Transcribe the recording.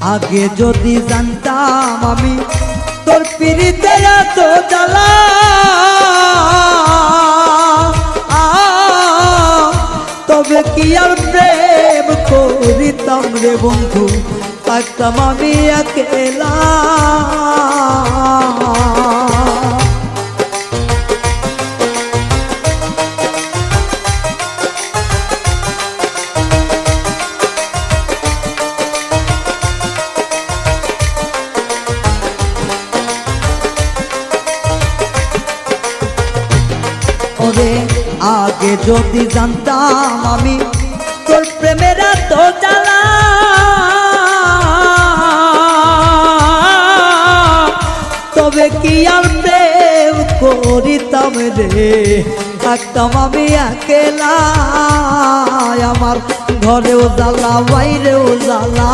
আগে যদি জানতাম আমি তোর পিরিতে এত জ্বালা, তবে কি আর প্রেম করিতাম রে বন্ধু, থাকতাম আমি একেলা। ওরে আগে যদি জানতাম আমি তোর প্রেমের এত জ্বালা, তবে কি আর প্রেম করিতাম রে, থাকতাম আমি একেলা। আমার ঘরেও জ্বালা বাইরেও জ্বালা।